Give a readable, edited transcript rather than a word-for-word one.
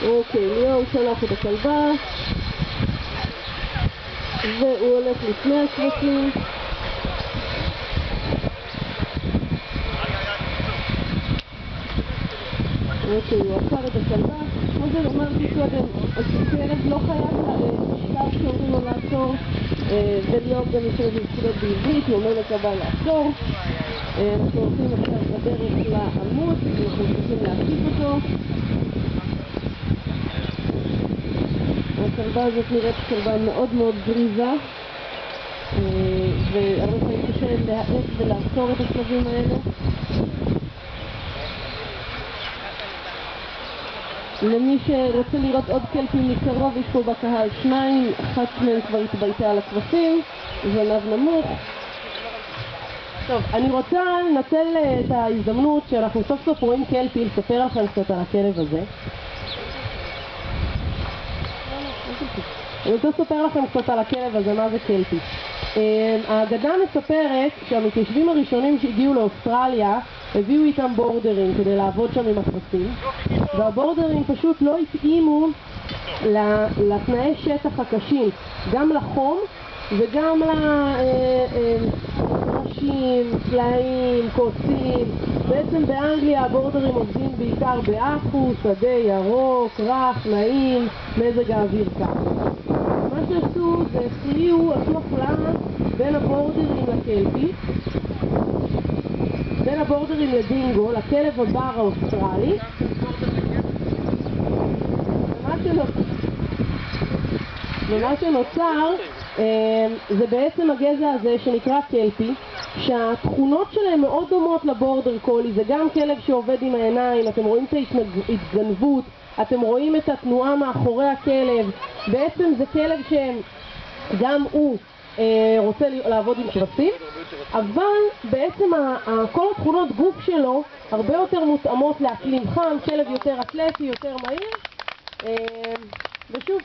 אוקיי, ליאור שלח את הכלבה והוא הולך לפני הכבשים. אוקיי, הוא עצר את הכלבה. כמו שאמרתי קודם, הכלב לא חייב לשלב שאומרים לו לעצור, וליאור גם יושב בפקודות בעברית, הוא אומר לכלבה לעצור. אנחנו הולכים עכשיו בדרך לעמוד, אנחנו צריכים להקיף אותו. הכלבה הזאת נראית כלבה מאוד מאוד גריזה, והרבה פעמים קשה להאט ולעצור את הכלבים האלה. למי שרוצה לראות עוד קלפים מקרוב, יש פה בקהל שניים, אחת מהם כבר התבייתה על הכבשים, זנב נמוך. טוב, אני רוצה לנצל את ההזדמנות שאנחנו סוף סוף רואים קלפי, לספר לכם קצת על הכלב הזה. אני רוצה לספר לכם קצת על הכלב הזה, מה זה קלפי. האגדה מספרת שהמתיישבים הראשונים שהגיעו לאוסטרליה הביאו איתם בורדרים כדי לעבוד שם עם הכבשים, והבורדרים פשוט לא התאימו לתנאי שטח הקשים, גם לחום וגם לראשים, סלעים, קוצים. בעצם באנגליה הבורדרים עובדים בעיקר באחו, שדה ירוק, רך, נעים, מזג האוויר קר. מה שעשו זה עשו הפלאה בין הבורדרים לקלפי, בין הבורדרים לדינגו, לכלב הבר האוסטרלי. ומה שנוצר זה בעצם הגזע הזה שנקרא קלפי, שהתכונות שלהם מאוד דומות לבורדר קולי. זה גם כלב שעובד עם העיניים, אתם רואים את ההתגנבות, אתם רואים את התנועה מאחורי הכלב. בעצם זה כלב שגם הוא רוצה לעבוד עם כבשים, אבל בעצם כל התכונות גוף שלו הרבה יותר מותאמות לאקלים חם, כלב יותר אתלטי, יותר מהיר. ושוב